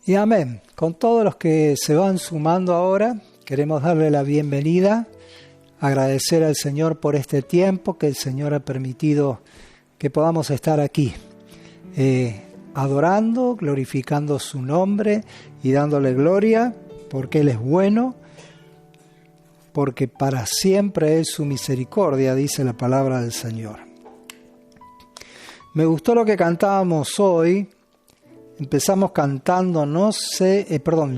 Y amén. Con todos los que se van sumando ahora, queremos darle la bienvenida, agradecer al Señor por este tiempo que el Señor ha permitido que podamos estar aquí, adorando, glorificando su nombre y dándole gloria, porque Él es bueno, porque para siempre es su misericordia, dice la palabra del Señor. Me gustó lo que cantábamos hoy. Empezamos cantando,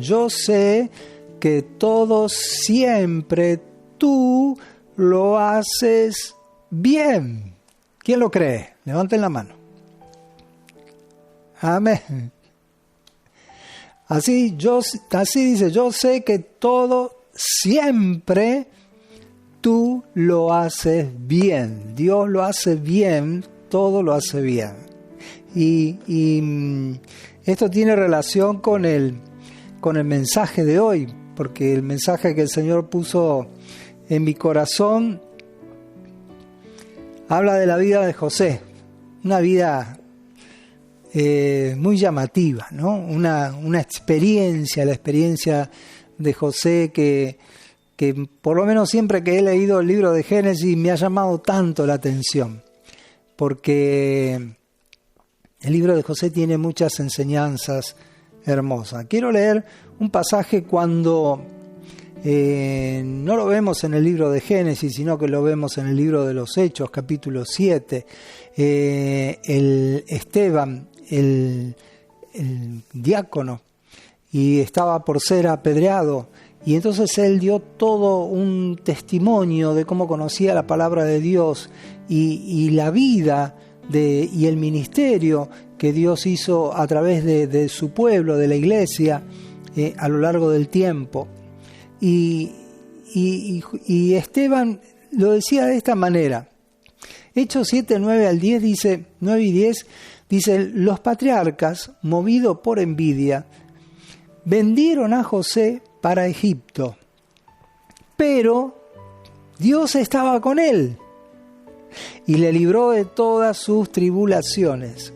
yo sé que todo siempre tú lo haces bien. ¿Quién lo cree? Levanten la mano. Amén. Así dice, yo sé que todo siempre tú lo haces bien. Dios lo hace bien, todo lo hace bien. Y esto tiene relación con el mensaje de hoy, porque el mensaje que el Señor puso en mi corazón habla de la vida de José, una vida muy llamativa, ¿no? Una experiencia, la experiencia de José que por lo menos siempre que he leído el libro de Génesis me ha llamado tanto la atención, porque el libro de José tiene muchas enseñanzas hermosas. Quiero leer un pasaje cuando no lo vemos en el libro de Génesis, sino que lo vemos en el libro de los Hechos, capítulo 7. Esteban, el diácono, y estaba por ser apedreado. Y entonces él dio todo un testimonio de cómo conocía la palabra de Dios y la vida y el ministerio que Dios hizo a través de su pueblo, de la iglesia, a lo largo del tiempo. Y Esteban lo decía de esta manera. Hechos 7, 9 al 10 dice, 9 y 10, dice: los patriarcas, movidos por envidia, vendieron a José para Egipto, pero Dios estaba con él y le libró de todas sus tribulaciones.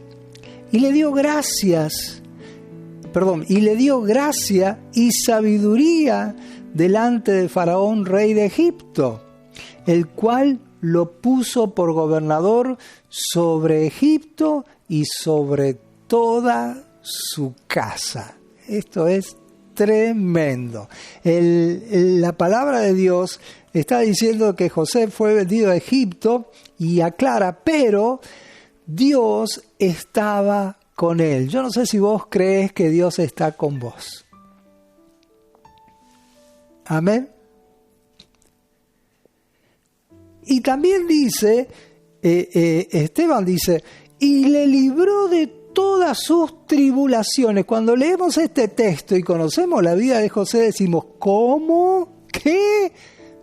Y le dio gracia y sabiduría delante de Faraón, rey de Egipto, el cual lo puso por gobernador sobre Egipto y sobre toda su casa. Esto es tremendo. La palabra de Dios está diciendo que José fue vendido a Egipto y aclara, pero Dios estaba con él. Yo no sé si vos crees que Dios está con vos. Amén. Y también dice, Esteban dice, y le libró de todas sus tribulaciones. Cuando leemos este texto y conocemos la vida de José, decimos, ¿cómo? ¿Qué?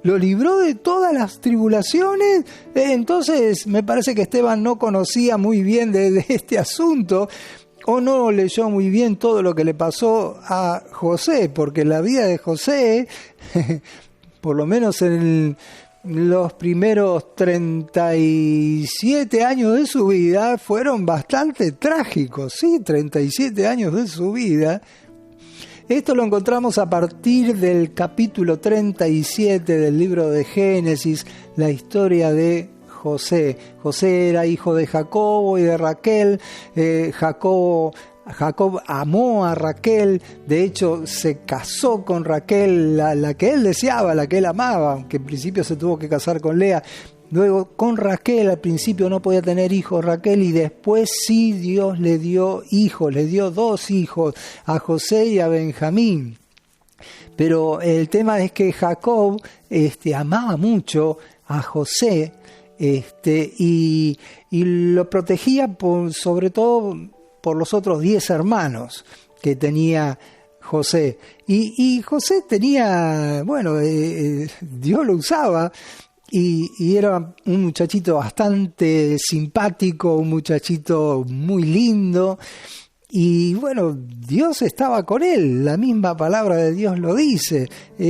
¿Lo libró de todas las tribulaciones? Entonces me parece que Esteban no conocía muy bien de este asunto, o no leyó muy bien todo lo que le pasó a José, porque la vida de José, por lo menos en los primeros 37 años de su vida, fueron bastante trágicos, ¿sí? 37 años de su vida. Esto lo encontramos a partir del capítulo 37 del libro de Génesis, la historia de José. José era hijo de Jacobo y de Raquel. Jacob amó a Raquel, de hecho se casó con Raquel, la que él deseaba, la que él amaba, aunque en principio se tuvo que casar con Lea. Luego con Raquel al principio no podía tener hijos Raquel, y después sí Dios le dio hijos, le dio 2 hijos, a José y a Benjamín. Pero el tema es que Jacob amaba mucho a José y lo protegía sobre todo por los otros 10 hermanos que tenía José. Y José tenía, Dios lo usaba. Y era un muchachito bastante simpático, un muchachito muy lindo. Y Dios estaba con él, la misma palabra de Dios lo dice.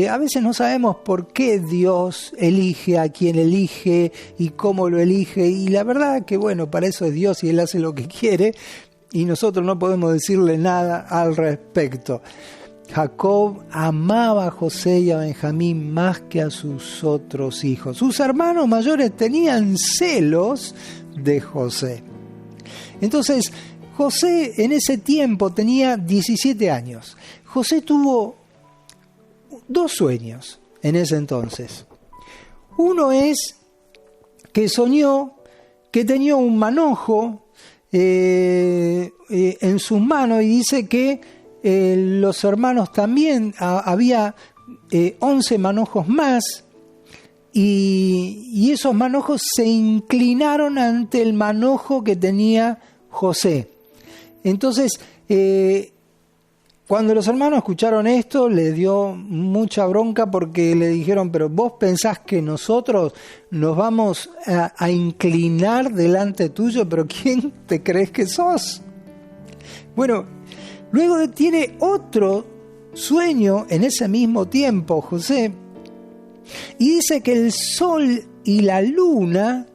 A veces no sabemos por qué Dios elige a quien elige y cómo lo elige. Y la verdad que para eso es Dios y Él hace lo que quiere. y nosotros no podemos decirle nada al respecto. Jacob amaba a José y a Benjamín más que a sus otros hijos. Sus hermanos mayores tenían celos de José. Entonces, José en ese tiempo tenía 17 años. José tuvo 2 sueños en ese entonces. Uno es que soñó que tenía un manojo en sus manos, y dice que los hermanos también, había 11 manojos más, y esos manojos se inclinaron ante el manojo que tenía José. Entonces, cuando los hermanos escucharon esto, les dio mucha bronca, porque le dijeron: pero vos pensás que nosotros nos vamos a inclinar delante tuyo, pero ¿quién te crees que sos? Bueno, luego tiene otro sueño en ese mismo tiempo, José, y dice que el sol y la luna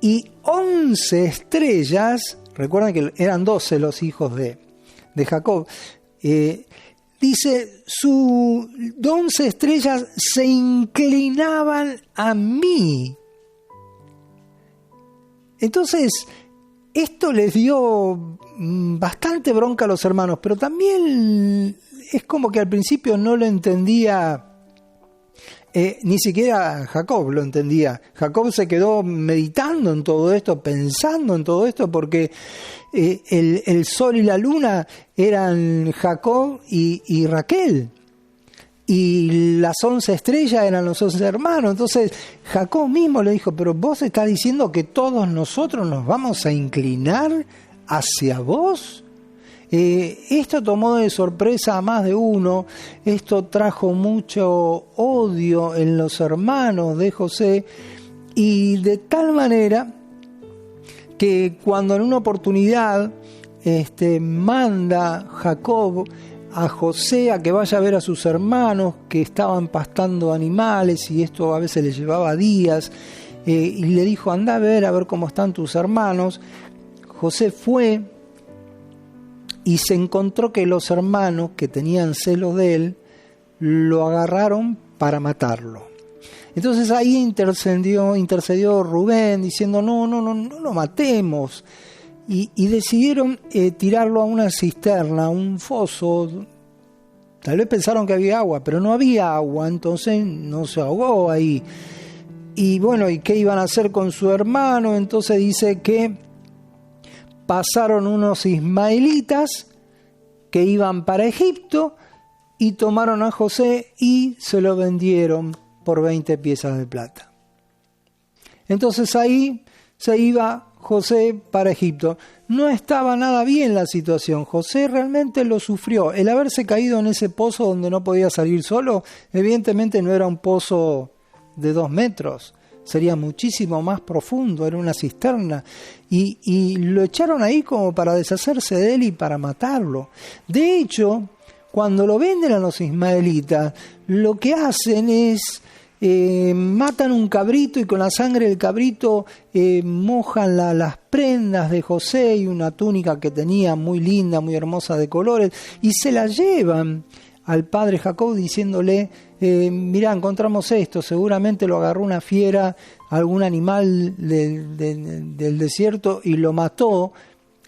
y 11 estrellas, recuerden que eran 12 los hijos de Jacob, dice, sus 11 estrellas se inclinaban a mí. Entonces, esto les dio bastante bronca a los hermanos, pero también es como que al principio no lo entendía, ni siquiera Jacob lo entendía. Jacob se quedó meditando en todo esto, pensando en todo esto, porque el sol y la luna eran Jacob y Raquel, y las 11 estrellas eran los 11 hermanos. Entonces Jacob mismo le dijo: pero vos estás diciendo que todos nosotros nos vamos a inclinar hacia vos. Esto tomó de sorpresa a más de uno. Esto trajo mucho odio en los hermanos de José, y de tal manera que cuando en una oportunidad manda Jacob a José a que vaya a ver a sus hermanos que estaban pastando animales, y esto a veces les llevaba días, y le dijo: anda a ver cómo están tus hermanos. José fue y se encontró que los hermanos que tenían celos de él lo agarraron para matarlo. Entonces ahí intercedió Rubén diciendo: no lo matemos. Y decidieron tirarlo a una cisterna, a un foso. Tal vez pensaron que había agua, pero no había agua, entonces no se ahogó ahí. Y bueno, ¿y qué iban a hacer con su hermano? Entonces dice que pasaron unos ismaelitas que iban para Egipto y tomaron a José y se lo vendieron por 20 piezas de plata. Entonces ahí se iba José para Egipto. No estaba nada bien la situación. José realmente lo sufrió. El haberse caído en ese pozo donde no podía salir solo, evidentemente no era un pozo de 2 metros. Sería muchísimo más profundo, era una cisterna, y lo echaron ahí como para deshacerse de él y para matarlo. De hecho, cuando lo venden a los ismaelitas, lo que hacen es matan un cabrito, y con la sangre del cabrito mojan las prendas de José y una túnica que tenía muy linda, muy hermosa de colores, y se la llevan al padre Jacob diciéndole: mirá, encontramos esto, seguramente lo agarró una fiera, algún animal del desierto, y lo mató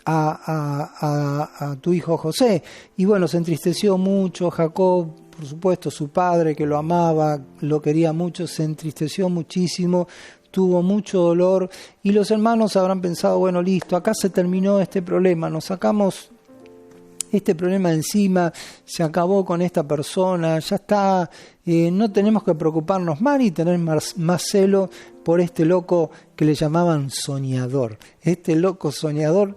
a tu hijo José. Y bueno, se entristeció mucho Jacob, por supuesto su padre, que lo amaba, lo quería mucho, se entristeció muchísimo, tuvo mucho dolor, y los hermanos habrán pensado: bueno, listo, acá se terminó este problema, nos sacamos este problema encima, se acabó con esta persona, ya está, no tenemos que preocuparnos más ni tener más celo por este loco que le llamaban soñador, este loco soñador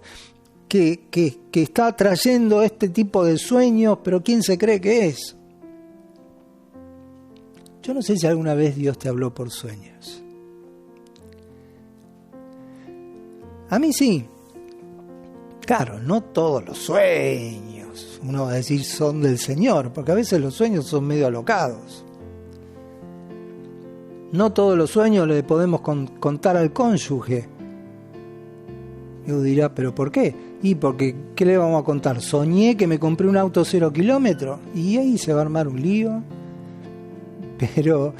que está trayendo este tipo de sueños, pero ¿quién se cree que es? Yo no sé si alguna vez Dios te habló por sueños. A mí sí. Claro, no todos los sueños, uno va a decir, son del Señor, porque a veces los sueños son medio alocados. No todos los sueños le podemos contar al cónyuge, Y uno dirá, ¿pero por qué? Y porque, ¿qué le vamos a contar? Soñé que me compré un auto 0 kilómetros y ahí se va a armar un lío. Pero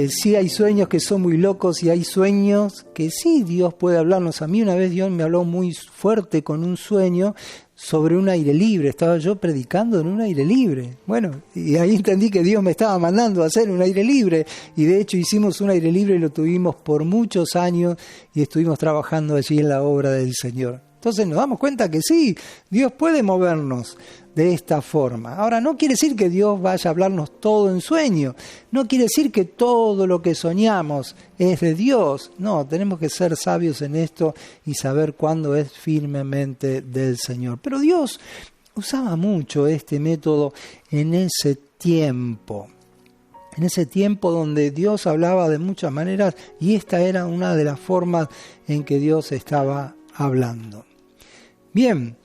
sí hay sueños que son muy locos y hay sueños que sí Dios puede hablarnos. A mí una vez Dios me habló muy fuerte con un sueño sobre un aire libre. Estaba yo predicando en un aire libre. Bueno, y ahí entendí que Dios me estaba mandando a hacer un aire libre. Y de hecho hicimos un aire libre y lo tuvimos por muchos años y estuvimos trabajando allí en la obra del Señor. Entonces nos damos cuenta que sí, Dios puede movernos de esta forma. Ahora, no quiere decir que Dios vaya a hablarnos todo en sueño. No quiere decir que todo lo que soñamos es de Dios. No, tenemos que ser sabios en esto y saber cuándo es firmemente del Señor. Pero Dios usaba mucho este método en ese tiempo. En ese tiempo donde Dios hablaba de muchas maneras y esta era una de las formas en que Dios estaba hablando. Bien,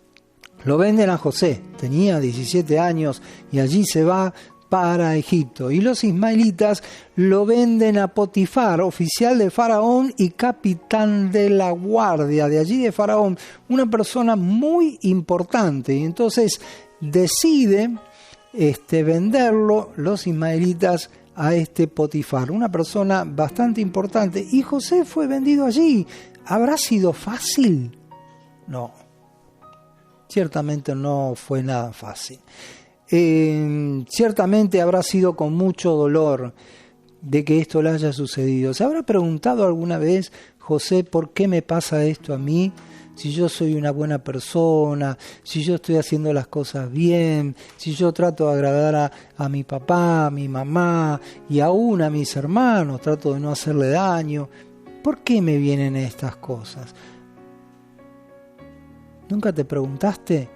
lo venden a José, tenía 17 años y allí se va para Egipto. Y los ismaelitas lo venden a Potifar, oficial de Faraón y capitán de la guardia de allí de Faraón, una persona muy importante. Y entonces decide venderlo los ismaelitas a este Potifar, una persona bastante importante. Y José fue vendido allí. ¿Habrá sido fácil? No. Ciertamente no fue nada fácil. Ciertamente habrá sido con mucho dolor de que esto le haya sucedido. ¿Se habrá preguntado alguna vez, José, por qué me pasa esto a mí? Si yo soy una buena persona, si yo estoy haciendo las cosas bien, si yo trato de agradar a mi papá, a mi mamá y aún a mis hermanos, trato de no hacerle daño, ¿por qué me vienen estas cosas? ¿Nunca te preguntaste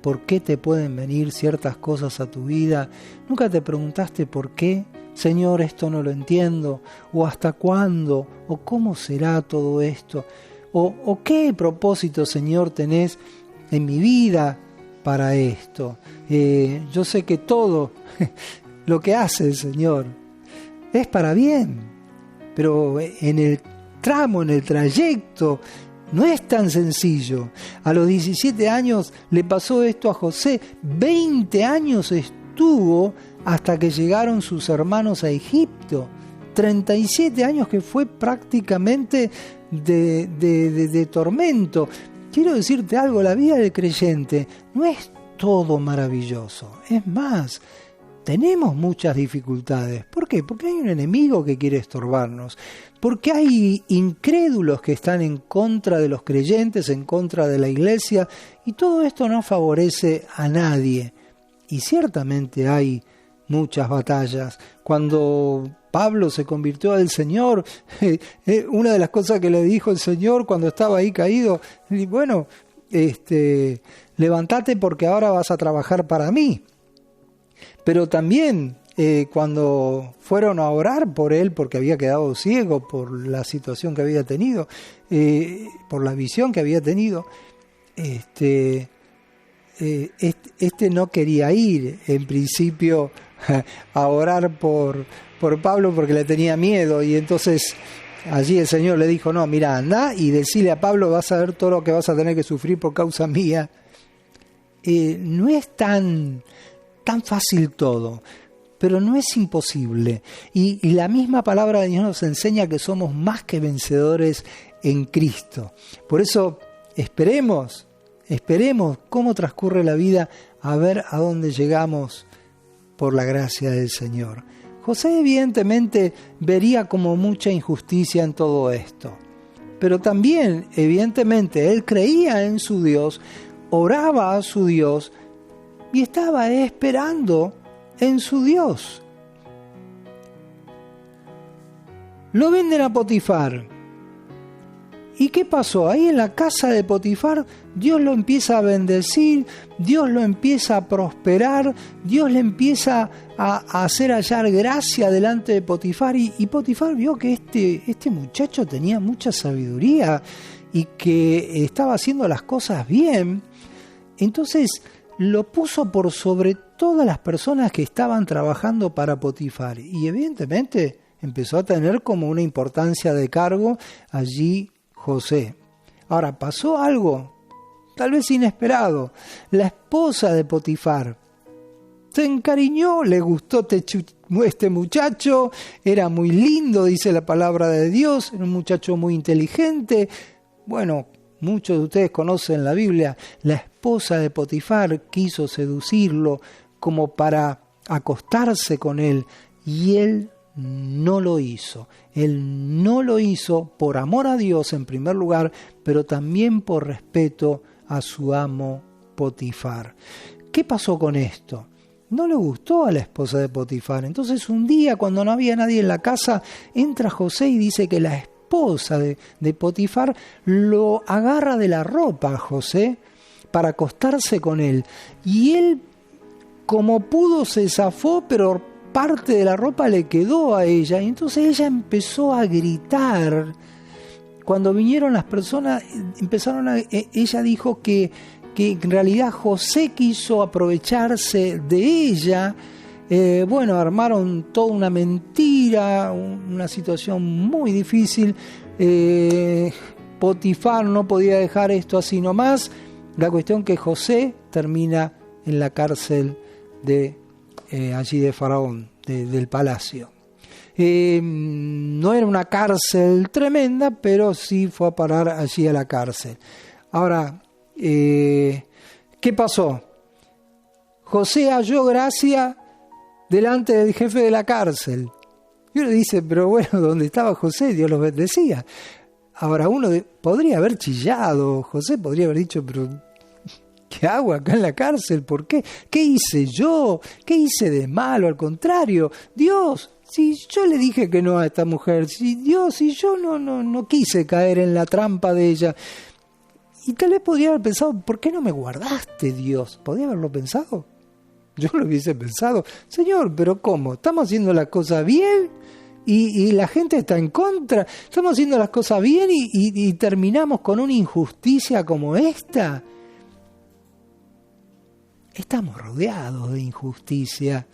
por qué te pueden venir ciertas cosas a tu vida? ¿Nunca te preguntaste por qué? Señor, esto no lo entiendo. ¿O hasta cuándo? ¿O cómo será todo esto? ¿O qué propósito, Señor, tenés en mi vida para esto? Yo sé que todo lo que hace el Señor es para bien. Pero en el tramo, en el trayecto, no es tan sencillo. A los 17 años le pasó esto a José. 20 años estuvo hasta que llegaron sus hermanos a Egipto. 37 años que fue prácticamente de tormento. Quiero decirte algo, la vida del creyente no es todo maravilloso. Es más, tenemos muchas dificultades. ¿Por qué? Porque hay un enemigo que quiere estorbarnos. Porque hay incrédulos que están en contra de los creyentes, en contra de la iglesia. Y todo esto no favorece a nadie. Y ciertamente hay muchas batallas. Cuando Pablo se convirtió al Señor, una de las cosas que le dijo el Señor cuando estaba ahí caído, bueno, levántate porque ahora vas a trabajar para mí. Pero también cuando fueron a orar por él, porque había quedado ciego por la situación que había tenido, por la visión que había tenido, no quería ir en principio a orar por Pablo porque le tenía miedo, y entonces allí el Señor le dijo, no, mira, anda y decile a Pablo, vas a ver todo lo que vas a tener que sufrir por causa mía. No es tan fácil todo, pero no es imposible. Y la misma palabra de Dios nos enseña que somos más que vencedores en Cristo. Por eso esperemos cómo transcurre la vida, a ver a dónde llegamos por la gracia del Señor. José evidentemente vería como mucha injusticia en todo esto, pero también evidentemente él creía en su Dios, oraba a su Dios y estaba esperando en su Dios. Lo venden a Potifar. ¿Y qué pasó? Ahí en la casa de Potifar, Dios lo empieza a bendecir, Dios lo empieza a prosperar, Dios le empieza a hacer hallar gracia delante de Potifar. Y Potifar vio que este muchacho tenía mucha sabiduría y que estaba haciendo las cosas bien. Entonces lo puso por sobre todas las personas que estaban trabajando para Potifar. Y evidentemente empezó a tener como una importancia de cargo allí José. Ahora, pasó algo, tal vez inesperado. La esposa de Potifar se encariñó, le gustó este muchacho, era muy lindo, dice la palabra de Dios, era un muchacho muy inteligente. Bueno, muchos de ustedes conocen la Biblia. La esposa de Potifar quiso seducirlo como para acostarse con él, y él no lo hizo. Él no lo hizo por amor a Dios en primer lugar, pero también por respeto a su amo Potifar. ¿Qué pasó con esto? No le gustó a la esposa de Potifar. Entonces un día, cuando no había nadie en la casa, entra José y dice que la esposa de Potifar lo agarra de la ropa a José para acostarse con él. Y él, como pudo, se zafó, pero parte de la ropa le quedó a ella. Y entonces ella empezó a gritar. Cuando vinieron las personas, ella dijo que en realidad José quiso aprovecharse de ella. Armaron toda una mentira, una situación muy difícil. Potifar no podía dejar esto así nomás. La cuestión que José termina en la cárcel de allí de Faraón, del palacio. No era una cárcel tremenda, pero sí fue a parar allí a la cárcel. Ahora, ¿qué pasó? José halló gracia delante del jefe de la cárcel. Y uno dice, pero bueno, donde estaba José, Dios los bendecía. Ahora uno podría haber chillado, José podría haber dicho, pero ¿qué hago acá en la cárcel? ¿Por qué? ¿Qué hice yo? ¿Qué hice de malo? Al contrario, Dios, si yo le dije que no a esta mujer, si yo no quise caer en la trampa de ella. Y tal vez podría haber pensado, ¿por qué no me guardaste, Dios? ¿Podría haberlo pensado? Yo lo hubiese pensado, Señor, pero ¿cómo? ¿Estamos haciendo las cosas bien? Y la gente está en contra. ¿Estamos haciendo las cosas bien y terminamos con una injusticia como esta? Estamos rodeados de injusticia.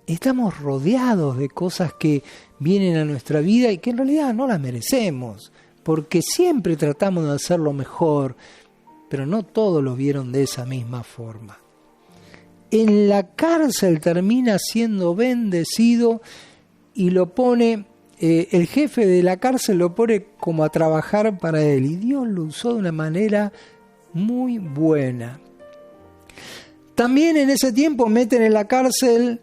Estamos rodeados de cosas que vienen a nuestra vida y que en realidad no las merecemos, porque siempre tratamos de hacerlo mejor, pero no todos lo vieron de esa misma forma. En la cárcel termina siendo bendecido y lo pone, el jefe de la cárcel lo pone como a trabajar para él, y Dios lo usó de una manera muy buena. También en ese tiempo meten en la cárcel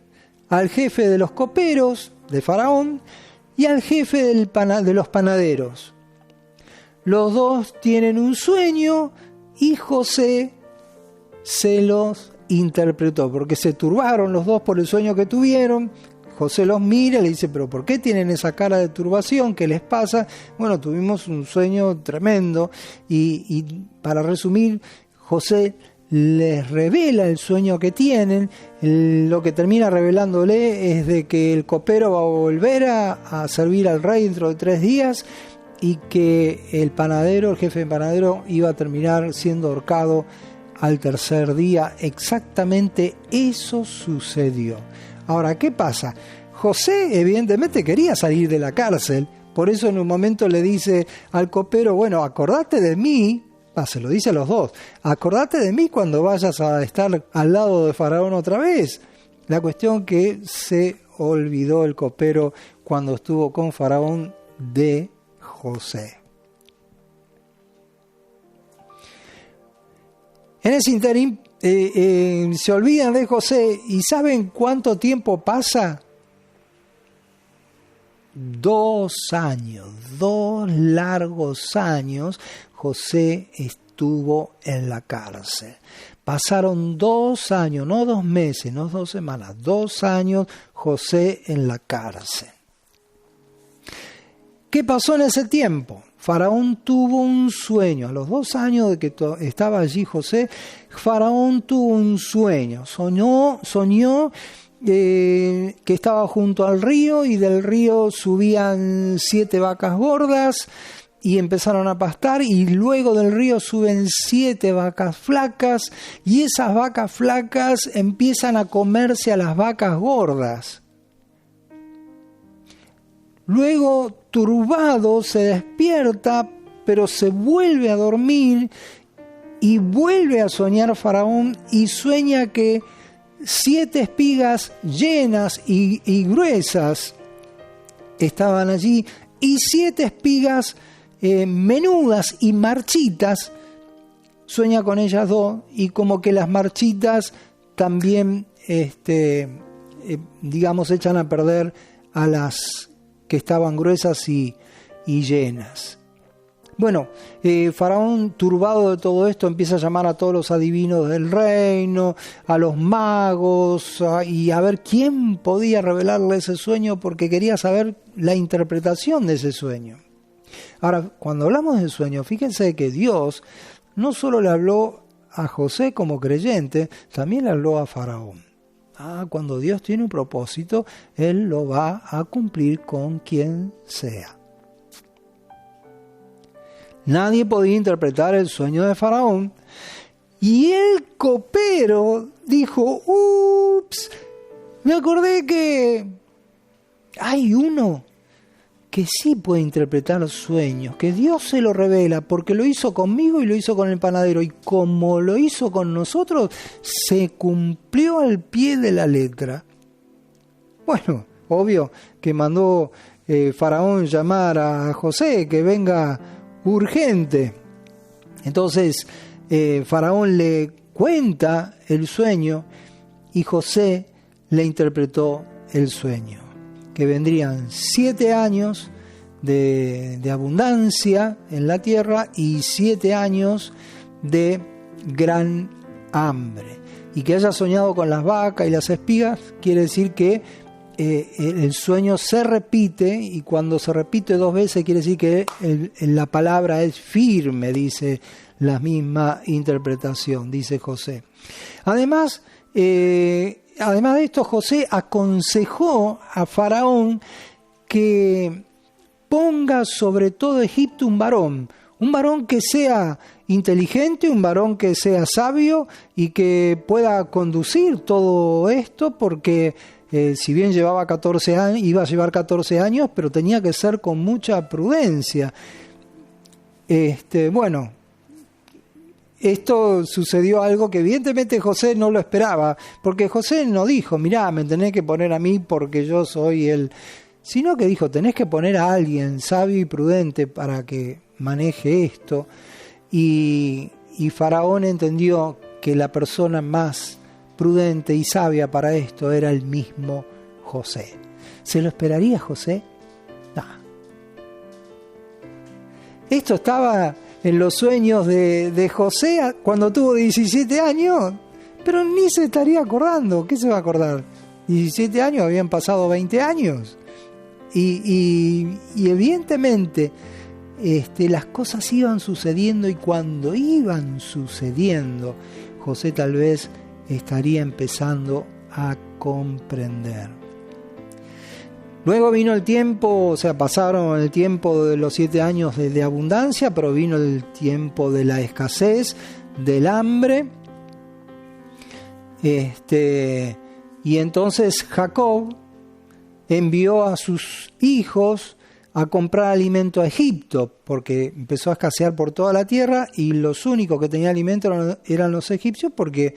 al jefe de los coperos de Faraón y al jefe de los panaderos. Los dos tienen un sueño y José se los interpretó, porque se turbaron los dos por el sueño que tuvieron. José los mira y le dice, pero ¿por qué tienen esa cara de turbación? ¿Qué les pasa? Bueno, tuvimos un sueño tremendo y para resumir, José les revela el sueño que tienen. Lo que termina revelándole es de que el copero va a volver a servir al rey dentro de 3 días y que el jefe de panadero, iba a terminar siendo ahorcado al 3er día. Exactamente eso sucedió. Ahora, ¿qué pasa? José evidentemente quería salir de la cárcel, por eso en un momento le dice al copero, bueno, acordate de mí. Se lo dice a los dos, acordate de mí cuando vayas a estar al lado de Faraón otra vez. La cuestión que se olvidó el copero cuando estuvo con Faraón de José. En ese interín se olvidan de José, y ¿saben cuánto tiempo pasa? 2 años, 2 largos años. José estuvo en la cárcel. Pasaron 2 años, no 2 meses, no 2 semanas, 2 años José en la cárcel. ¿Qué pasó en ese tiempo? Faraón tuvo un sueño. A los 2 años de que estaba allí José, Faraón tuvo un sueño. Soñó que estaba junto al río y del río subían 7 vacas gordas y empezaron a pastar, y luego del río suben 7 vacas flacas, y esas vacas flacas empiezan a comerse a las vacas gordas. Luego, turbado, se despierta pero se vuelve a dormir y vuelve a soñar Faraón y sueña que 7 espigas llenas y gruesas estaban allí y 7 espigas menudas y marchitas. Sueña con ellas 2 y como que las marchitas también, echan a perder a las que estaban gruesas y llenas. Bueno, Faraón, turbado de todo esto, empieza a llamar a todos los adivinos del reino, a los magos, y a ver quién podía revelarle ese sueño, porque quería saber la interpretación de ese sueño. Ahora, cuando hablamos del sueño, fíjense que Dios no solo le habló a José como creyente, también le habló a Faraón. Cuando Dios tiene un propósito, Él lo va a cumplir con quien sea. Nadie podía interpretar el sueño de Faraón. Y el copero dijo, ups, me acordé que hay uno que sí puede interpretar los sueños, que Dios se lo revela, porque lo hizo conmigo y lo hizo con el panadero. Y como lo hizo con nosotros, se cumplió al pie de la letra. Bueno, obvio que mandó Faraón llamar a José, que venga urgente. Entonces Faraón le cuenta el sueño y José le interpretó el sueño, que vendrían 7 años de abundancia en la tierra y 7 años de gran hambre. Y que haya soñado con las vacas y las espigas quiere decir que el sueño se repite, y cuando se repite 2 veces quiere decir que la palabra es firme, dice la misma interpretación, dice José. Además de esto, José aconsejó a Faraón que ponga sobre todo Egipto un varón que sea inteligente, un varón que sea sabio y que pueda conducir todo esto, porque si bien llevaba 14 años, iba a llevar 14 años, pero tenía que ser con mucha prudencia. Esto sucedió algo que evidentemente José no lo esperaba, porque José no dijo, mirá, me tenés que poner a mí porque yo soy el... Sino que dijo, tenés que poner a alguien sabio y prudente para que maneje esto. Y Faraón entendió que la persona más prudente y sabia para esto era el mismo José. ¿Se lo esperaría José? No. Esto estaba en los sueños de José cuando tuvo 17 años, pero ni se estaría acordando. ¿Qué se va a acordar? 17 años, habían pasado 20 años. Y evidentemente las cosas iban sucediendo, y cuando iban sucediendo, José tal vez estaría empezando a comprender. Luego vino el tiempo, pasaron el tiempo de los 7 años de abundancia, pero vino el tiempo de la escasez, del hambre. Y entonces Jacob envió a sus hijos a comprar alimento a Egipto, porque empezó a escasear por toda la tierra y los únicos que tenían alimento eran los egipcios, porque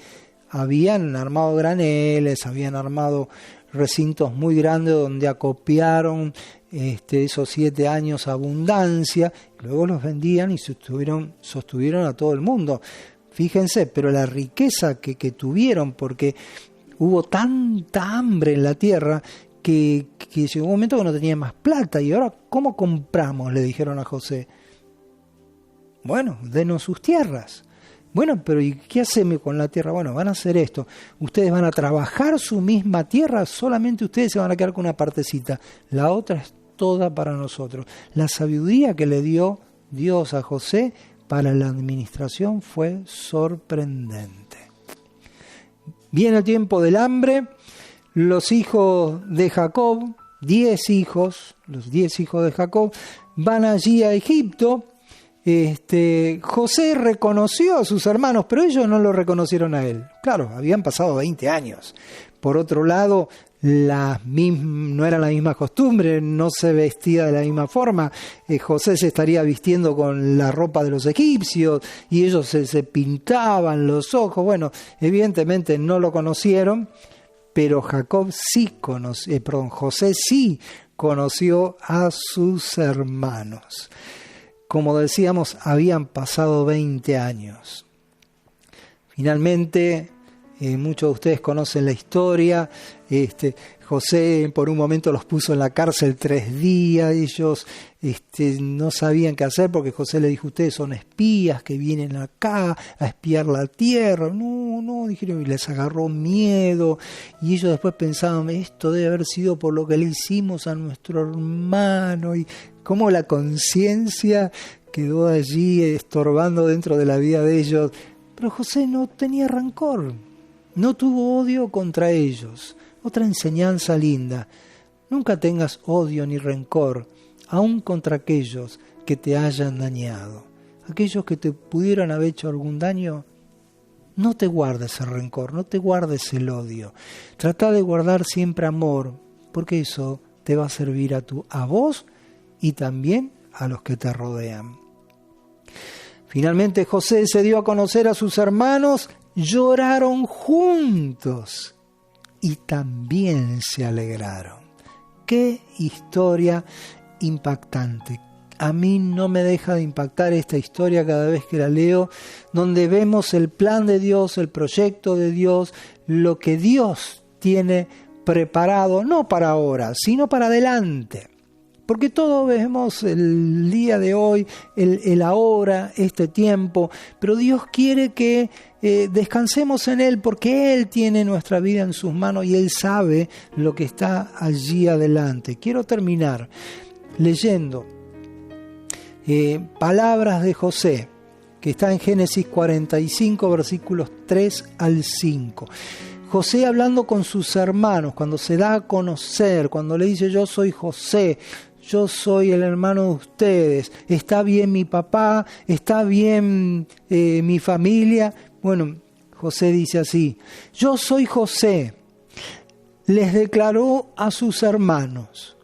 habían armado graneles, habían armado recintos muy grandes donde acopiaron esos 7 años abundancia, luego los vendían y sostuvieron a todo el mundo. Fíjense, pero la riqueza que tuvieron, porque hubo tanta hambre en la tierra que llegó un momento que no tenían más plata. Y ahora, ¿cómo compramos?, le dijeron a José. Bueno, denos sus tierras. Bueno, pero ¿y qué hacemos con la tierra? Bueno, van a hacer esto. Ustedes van a trabajar su misma tierra, solamente ustedes se van a quedar con una partecita. La otra es toda para nosotros. La sabiduría que le dio Dios a José para la administración fue sorprendente. Viene el tiempo del hambre. Los hijos de Jacob, 10 hijos, los 10 hijos de Jacob, van allí a Egipto. José reconoció a sus hermanos, pero ellos no lo reconocieron a él. Claro, habían pasado 20 años. Por otro lado, no era la misma costumbre, no se vestía de la misma forma. José se estaría vistiendo con la ropa de los egipcios y ellos se pintaban los ojos. Bueno, evidentemente no lo conocieron, pero José sí conoció a sus hermanos. Como decíamos, habían pasado 20 años. Finalmente, muchos de ustedes conocen la historia. José por un momento los puso en la cárcel 3 días. Ellos no sabían qué hacer porque José le dijo: ustedes son espías que vienen acá a espiar la tierra. No, dijeron, y les agarró miedo. Y ellos después pensaban: esto debe haber sido por lo que le hicimos a nuestro hermano. Y cómo la conciencia quedó allí estorbando dentro de la vida de ellos. Pero José no tenía rencor, no tuvo odio contra ellos. Otra enseñanza linda: nunca tengas odio ni rencor, aun contra aquellos que te hayan dañado. Aquellos que te pudieran haber hecho algún daño, no te guardes el rencor, no te guardes el odio. Trata de guardar siempre amor, porque eso te va a servir a vos y también a los que te rodean. Finalmente José se dio a conocer a sus hermanos, lloraron juntos y también se alegraron. ¡Qué historia impactante! A mí no me deja de impactar esta historia cada vez que la leo, donde vemos el plan de Dios, el proyecto de Dios, lo que Dios tiene preparado, no para ahora, sino para adelante. Porque todos vemos el día de hoy, el ahora, este tiempo, pero Dios quiere que descansemos en Él, porque Él tiene nuestra vida en sus manos y Él sabe lo que está allí adelante. Quiero terminar leyendo palabras de José, que está en Génesis 45, versículos 3 al 5. José hablando con sus hermanos, cuando se da a conocer, cuando le dice: yo soy José, yo soy el hermano de ustedes, está bien mi papá, está bien mi familia. Bueno, José dice así: yo soy José, les declaró a sus hermanos: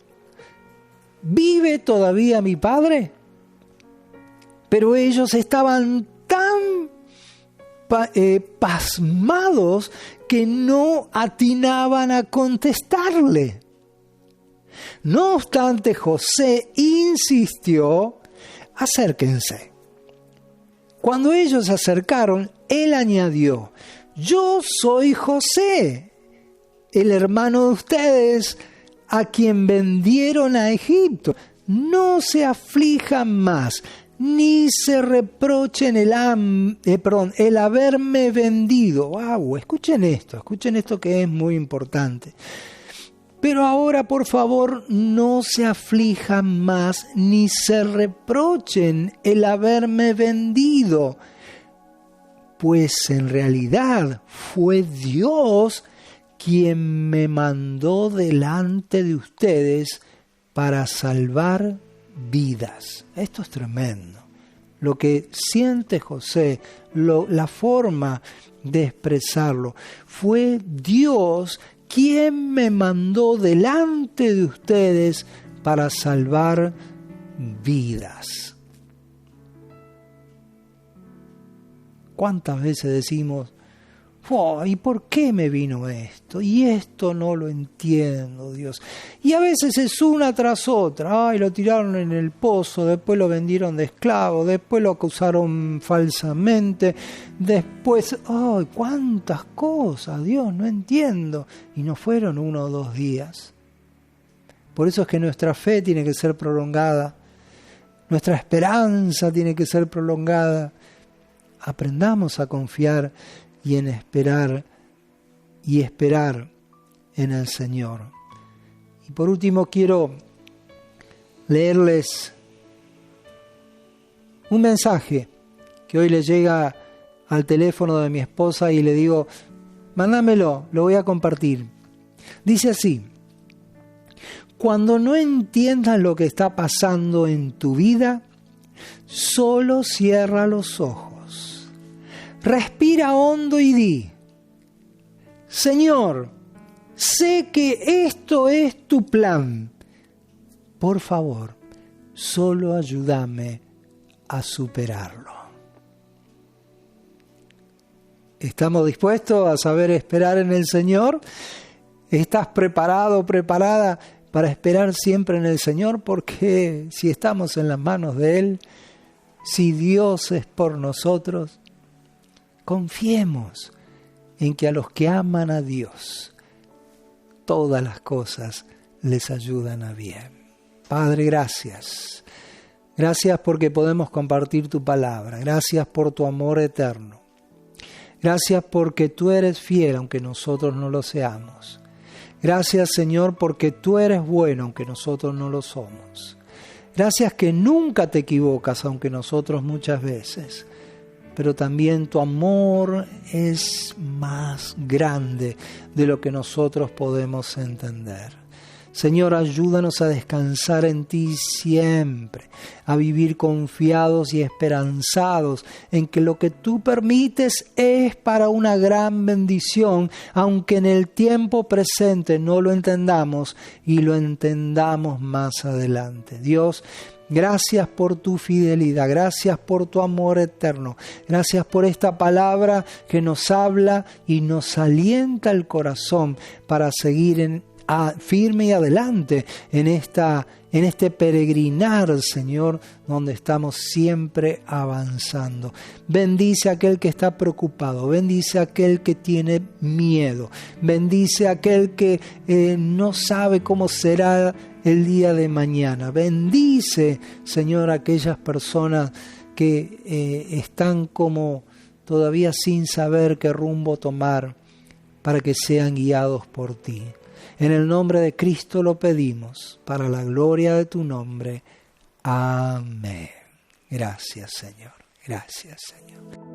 ¿vive todavía mi padre? Pero ellos estaban tan pasmados que no atinaban a contestarle. No obstante, José insistió: acérquense. Cuando ellos se acercaron, él añadió: yo soy José, el hermano de ustedes, a quien vendieron a Egipto. No se aflijan más, ni se reprochen el haberme vendido. ¡Wow! Escuchen esto que es muy importante. Pero ahora, por favor, no se aflijan más, ni se reprochen el haberme vendido, pues en realidad fue Dios quien me mandó delante de ustedes para salvar vidas. Esto es tremendo. Lo que siente José, la forma de expresarlo, fue Dios quien me mandó delante de ustedes para salvar vidas. ¿Cuántas veces decimos: ¿y por qué me vino esto? Y esto no lo entiendo, Dios. Y a veces es una tras otra. Lo tiraron en el pozo, después lo vendieron de esclavo, después lo acusaron falsamente, después, cuántas cosas, Dios, no entiendo. Y no fueron 1 o 2 días. Por eso es que nuestra fe tiene que ser prolongada, nuestra esperanza tiene que ser prolongada. Aprendamos a confiar y en esperar en el Señor. Y por último quiero leerles un mensaje que hoy le llega al teléfono de mi esposa y le digo: mándamelo, lo voy a compartir. Dice así: cuando no entiendas lo que está pasando en tu vida, Solo cierra los ojos. Respira hondo y di: Señor, sé que esto es tu plan. Por favor, solo ayúdame a superarlo. ¿Estamos dispuestos a saber esperar en el Señor? ¿Estás preparado o preparada para esperar siempre en el Señor? Porque si estamos en las manos de Él, si Dios es por nosotros, confiemos en que a los que aman a Dios, todas las cosas les ayudan a bien. Padre, gracias. Gracias porque podemos compartir tu palabra. Gracias por tu amor eterno. Gracias porque tú eres fiel aunque nosotros no lo seamos. Gracias, Señor, porque tú eres bueno aunque nosotros no lo somos. Gracias que nunca te equivocas aunque nosotros muchas veces. Pero también tu amor es más grande de lo que nosotros podemos entender. Señor, ayúdanos a descansar en ti siempre, a vivir confiados y esperanzados en que lo que tú permites es para una gran bendición, aunque en el tiempo presente no lo entendamos y lo entendamos más adelante. Dios, gracias por tu fidelidad, gracias por tu amor eterno, gracias por esta palabra que nos habla y nos alienta el corazón para seguir firme y adelante en este peregrinar, Señor, donde estamos siempre avanzando. Bendice a aquel que está preocupado, bendice a aquel que tiene miedo, bendice a aquel que no sabe cómo será el día de mañana. Bendice, Señor, a aquellas personas que están como todavía sin saber qué rumbo tomar, para que sean guiados por ti. En el nombre de Cristo lo pedimos, para la gloria de tu nombre. Amén. Gracias, Señor. Gracias, Señor.